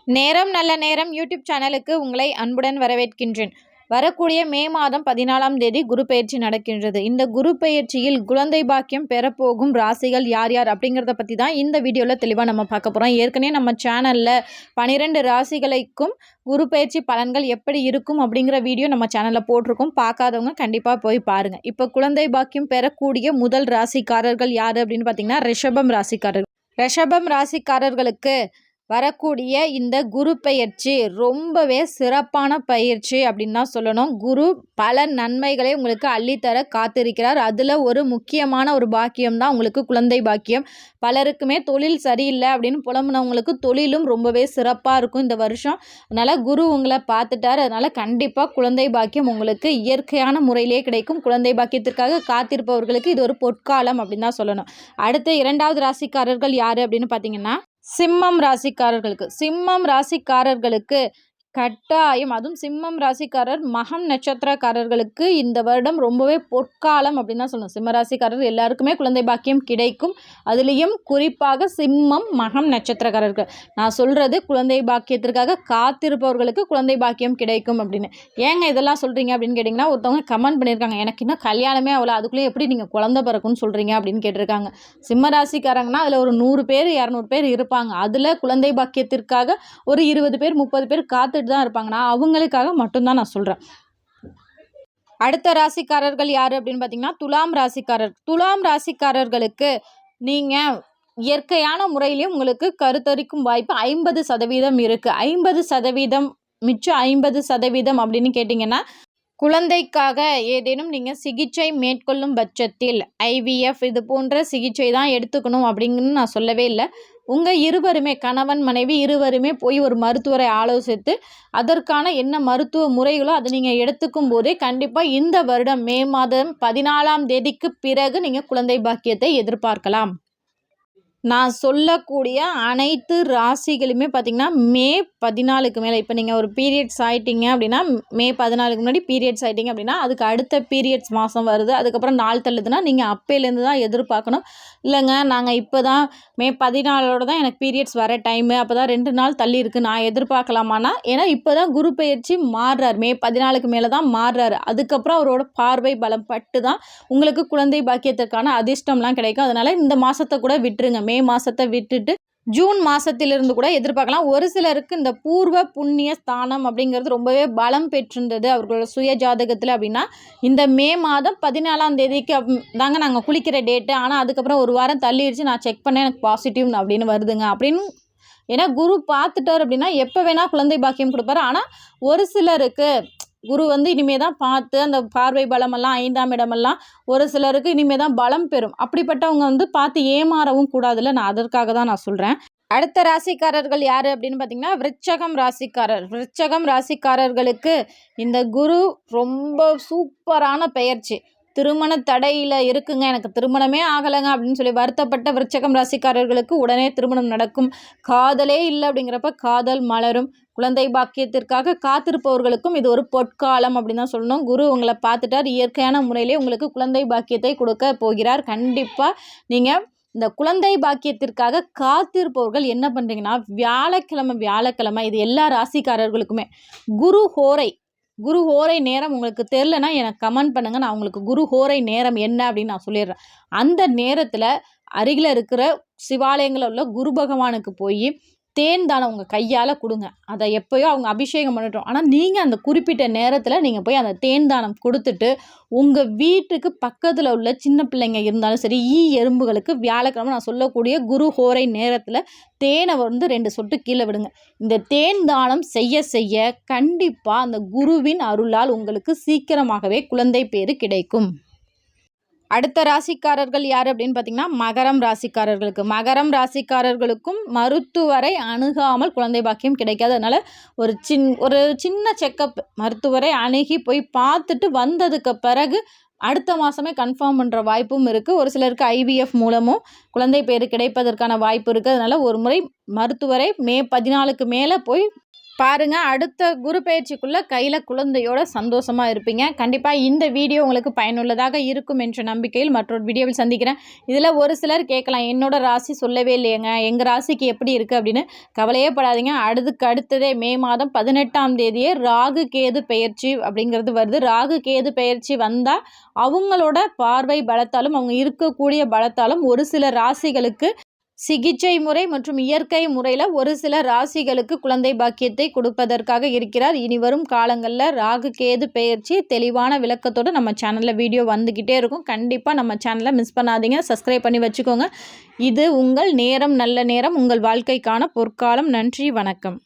நேரம் நல்ல நேரம் யூடியூப் சேனலுக்கு உங்களை அன்புடன் வரவேற்கின்றேன். வரக்கூடிய மே மாதம் 14ஆம் தேதி குரு பெயர்ச்சி நடக்கின்றது. இந்த குரு பெயர்ச்சியில் குழந்தை பாக்கியம் பெறப்போகும் ராசிகள் யார் யார் அப்படிங்கிறத பற்றி தான் இந்த வீடியோவில் தெளிவாக நம்ம பார்க்க போகிறோம். ஏற்கனவே நம்ம சேனலில் 12 ராசிகளுக்கும் குரு பெயர்ச்சி பலன்கள் எப்படி இருக்கும் அப்படிங்கிற வீடியோ நம்ம சேனலில் போட்டிருக்கோம். பார்க்காதவங்க கண்டிப்பாக போய் பாருங்கள். இப்போ குழந்தை பாக்கியம் பெறக்கூடிய முதல் ராசிக்காரர்கள் யார் அப்படின்னு பார்த்தீங்கன்னா ரிஷபம் ராசிக்காரர்கள். ரிஷபம் ராசிக்காரர்களுக்கு வரக்கூடிய இந்த குரு பெயர்ச்சி ரொம்பவே சிறப்பான பயிற்சி அப்படின்னு தான் சொல்லணும். குரு பல நன்மைகளை உங்களுக்கு அள்ளித்தர காத்திருக்கிறார். அதில் ஒரு முக்கியமான ஒரு பாக்கியம் தான் உங்களுக்கு குழந்தை பாக்கியம். பலருக்குமே தொழில் சரியில்லை அப்படின்னு புலம்புனவங்களுக்கு தொழிலும் ரொம்பவே சிறப்பாக இருக்கும் இந்த வருஷம். அதனால் குரு உங்களை பார்த்துட்டார். அதனால் கண்டிப்பாக குழந்தை பாக்கியம் உங்களுக்கு இயற்கையான முறையிலே கிடைக்கும். குழந்தை பாக்கியத்திற்காக காத்திருப்பவர்களுக்கு இது ஒரு பொற்காலம் அப்படின்னு தான் சொல்லணும். அடுத்த 2வது ராசிக்காரர்கள் யார் அப்படின்னு பார்த்தீங்கன்னா சிம்மம் ராசிக்காரர்களுக்கு கட்டாயம், அதுவும் சிம்மம் ராசிக்காரர் மகம் நட்சத்திரக்காரர்களுக்கு இந்த வருடம் ரொம்பவே பொற்காலம் அப்படின்னு தான் சொல்லணும். சிம்ம ராசிக்காரர் எல்லாருக்குமே குழந்தை பாக்கியம் கிடைக்கும். அதுலேயும் குறிப்பாக சிம்மம் மகம் நட்சத்திரக்காரர்கள் நான் சொல்கிறது குழந்தை பாக்கியத்திற்காக காத்திருப்பவர்களுக்கு குழந்தை பாக்கியம் கிடைக்கும் அப்படின்னு. ஏங்க இதெல்லாம் சொல்கிறீங்க அப்படின்னு கேட்டிங்கன்னா, ஒருத்தவங்க கமெண்ட் பண்ணியிருக்காங்க, எனக்கு இன்னும் கல்யாணமே அவ்வளோ, அதுக்குள்ளே எப்படி நீங்கள் குழந்தை பிறக்குன்னு சொல்கிறீங்க அப்படின்னு கேட்டிருக்காங்க. சிம்ம ராசிக்காரங்கன்னா அதில் ஒரு 100 பேர் 200 பேர் இருப்பாங்க. அதில் குழந்தை பாக்கியத்திற்காக ஒரு 20 பேர் 30 பேர் காத்து தான் இருப்பாங்கன்னா அவங்களுக்காக மட்டும்தான் நான் சொல்கிறேன். அடுத்த ராசிக்காரர்கள் யார் அப்படின்னு பார்த்தீங்கன்னா துலாம் ராசிக்காரர்களுக்கு நீங்கள் இயற்கையான முறையிலையும் உங்களுக்கு கருத்தரிக்கும் வாய்ப்பு 50% இருக்குது. 50% மிச்சம் 50% அப்படின்னு கேட்டிங்கன்னா, குழந்தைக்காக ஏதேனும் நீங்கள் சிகிச்சை மேற்கொள்ளும் பட்சத்தில் IVF இது போன்ற சிகிச்சை தான் எடுத்துக்கணும் அப்படின்னு நான் சொல்லவே இல்லை. உங்கள் இருவருமே கணவன் மனைவி இருவருமே போய் ஒரு மருத்துவரை ஆலோசித்து அதற்கான என்ன மருத்துவ முறைகளோ அதை நீங்கள் எடுத்துக்கும் போதே கண்டிப்பாக இந்த வருடம் மே மாதம் 14ஆம் தேதிக்கு பிறகு நீங்கள் குழந்தை பாக்கியத்தை எதிர்பார்க்கலாம். நான் சொல்லக்கூடிய அனைத்து ராசிகளுமே பார்த்திங்கன்னா மே 14க்கு மேலே, இப்போ நீங்கள் ஒரு பீரியட்ஸ் ஆகிட்டீங்க அப்படின்னா மே 14க்கு முன்னாடி பீரியட்ஸ் ஆகிட்டீங்க அப்படின்னா அதுக்கு அடுத்த பீரியட்ஸ் மாதம் வருது, அதுக்கப்புறம் நாள் தள்ளுதுன்னா நீங்கள் அப்போலேருந்து தான் எதிர்பார்க்கணும். இல்லைங்க நாங்கள் இப்போ தான் மே 14ஓட தான் எனக்கு பீரியட்ஸ் வர டைமு, அப்போ தான் 2 நாள் தள்ளி இருக்குது, நான் எதிர்பார்க்கலாமான்னா, ஏன்னா இப்போ தான் குரு பெயர்ச்சி மாறுறாரு, மே 14க்கு மேலே தான் மாறுறாரு. அதுக்கப்புறம் அவரோட பார்வை பலம் பட்டு தான் உங்களுக்கு குழந்தை பாக்கியத்திற்கான அதிர்ஷ்டம்லாம் கிடைக்கும். அதனால் இந்த மாதத்தை கூட விட்டுருங்க. மே மாதத்தை விட்டுட்டு ஜூன் மாதத்திலிருந்து கூட எதிர்பார்க்கலாம். ஒரு சிலருக்கு இந்த பூர்வ புண்ணிய ஸ்தானம் அப்படிங்கிறது ரொம்பவே பலம் பெற்றிருந்தது அவர்களோட சுய ஜாதகத்தில் அப்படின்னா, இந்த மே மாதம் 14ஆம் தேதிக்கு தாங்க நாங்கள் குளிக்கிற டேட்டு, ஆனால் அதுக்கப்புறம் ஒரு வாரம் தள்ளிடுச்சு, நான் செக் பண்ணேன் எனக்கு பாசிட்டிவ் அப்படின்னு வருதுங்க அப்படின்னு. ஏன்னா குரு பார்த்துட்டார் அப்படின்னா எப்போ வேணால் குழந்தை பாக்கியம் கொடுப்பாரு. ஆனால் ஒரு சிலருக்கு குரு இனிமே தான் பார்த்து அந்த பார்வை பலமெல்லாம் 5ஆம் இடமெல்லாம் ஒரு சிலருக்கு இனிமே தான் பலம் பெறும். அப்படிப்பட்டவங்க பார்த்து ஏமாறவும் கூடாதுல்ல, நான் அதற்காக தான் நான் சொல்கிறேன். அடுத்த ராசிக்காரர்கள் யார் அப்படின்னு பார்த்தீங்கன்னா விருச்சகம் ராசிக்காரர்களுக்கு இந்த குரு ரொம்ப சூப்பரான பெயர்ச்சி. திருமண தடையில் இருக்குங்க, எனக்கு திருமணமே ஆகலைங்க அப்படின்னு சொல்லி வருத்தப்பட்ட விருச்சகம் ராசிக்காரர்களுக்கு உடனே திருமணம் நடக்கும். காதலே இல்லை அப்படிங்கிறப்ப காதல் மலரும். குழந்தை பாக்கியத்திற்காக காத்திருப்பவர்களுக்கும் இது ஒரு பொற்காலம் அப்படின்னு தான் சொல்லணும். குரு உங்களை பார்த்துட்டார். இயற்கையான முறையிலே உங்களுக்கு குழந்தை பாக்கியத்தை கொடுக்க போகிறார். கண்டிப்பாக நீங்கள் இந்த குழந்தை பாக்கியத்திற்காக காத்திருப்பவர்கள் என்ன பண்ணுறீங்கன்னா, வியாழக்கிழமை இது எல்லா ராசிக்காரர்களுக்குமே குரு ஹோரை நேரம் உங்களுக்கு தெரிலனா எனக்கு கமெண்ட் பண்ணுங்கள். நான் உங்களுக்கு குரு ஹோரை நேரம் என்ன அப்படின்னு நான் சொல்லிடுறேன். அந்த நேரத்தில் அருகில் இருக்கிற சிவாலயங்களில் உள்ள குரு பகவானுக்கு போய் தேன் தானம் உங்கள் கையால் கொடுங்க. அதை எப்போயோ அவங்க அபிஷேகம் பண்ணிட்டோம், ஆனால் நீங்கள் அந்த குறிப்பிட்ட நேரத்தில் நீங்கள் போய் அந்த தேன் தானம் கொடுத்துட்டு உங்கள் வீட்டுக்கு பக்கத்தில் உள்ள சின்ன பிள்ளைங்க இருந்தாலும் சரி, எறும்புகளுக்கு வியாழக்கிழமை நான் சொல்லக்கூடிய குரு ஹோரை நேரத்தில் தேனை 2 சொட்டு கீழே விடுங்க. இந்த தேன் தானம் செய்ய கண்டிப்பாக அந்த குருவின் அருளால் உங்களுக்கு சீக்கிரமாகவே குழந்தை பேறு கிடைக்கும். அடுத்த ராசிக்காரர்கள் யார் அப்படின்னு பார்த்தீங்கன்னா மகரம் ராசிக்காரர்களுக்கும் மருத்துவரை அணுகாமல் குழந்தை பாக்கியம் கிடைக்காது. அதனால் ஒரு சின்ன செக்கப் மருத்துவரை அணுகி போய் பார்த்துட்டு வந்ததுக்கு பிறகு அடுத்த மாதமே கன்ஃபார்ம் பண்ணுற வாய்ப்பும் இருக்குது. ஒரு சிலருக்கு IVF மூலமும் குழந்தை பேர் கிடைப்பதற்கான வாய்ப்பு இருக்குது. அதனால் ஒரு முறை மருத்துவரை மே 14க்கு மேலே போய் பாருங்கள், அடுத்த குரு பயிற்சிக்குள்ளே கையில் குழந்தையோட சந்தோஷமாக இருப்பீங்க. கண்டிப்பாக இந்த வீடியோ உங்களுக்கு பயனுள்ளதாக இருக்கும் என்ற நம்பிக்கையில் மற்றொரு வீடியோவில் சந்திக்கிறேன். இதில் ஒரு சிலர் கேட்கலாம், என்னோட ராசி சொல்லவே இல்லையேங்க, எங்கள் ராசிக்கு எப்படி இருக்குது அப்படின்னு. கவலையே படாதீங்க. அடுத்ததே மே மாதம் 18ஆம் தேதியே ராகு கேது பெயர்ச்சி அப்படிங்கிறது வருது. ராகு கேது பெயர்ச்சி வந்தால் அவங்களோட பார்வை பலத்தாலும் அவங்க இருக்கக்கூடிய பலத்தாலும் ஒரு சில ராசிகளுக்கு சிகிச்சை முறை மற்றும் இயற்கை முறையில் ஒரு சில ராசிகளுக்கு குழந்தை பாக்கியத்தை கொடுப்பதற்காக இருக்கிறார். இனி வரும் காலங்களில் ராகு கேது பெயர்ச்சி தெளிவான விளக்கத்தோடு நம்ம சேனலில் வீடியோ வந்துக்கிட்டே இருக்கும். கண்டிப்பாக நம்ம சேனலை மிஸ் பண்ணாதீங்க, சப்ஸ்கிரைப் பண்ணி வச்சுக்கோங்க. இது உங்கள் நேரம், நல்ல நேரம், உங்கள் வாழ்க்கைக்கான பொற்காலம். நன்றி, வணக்கம்.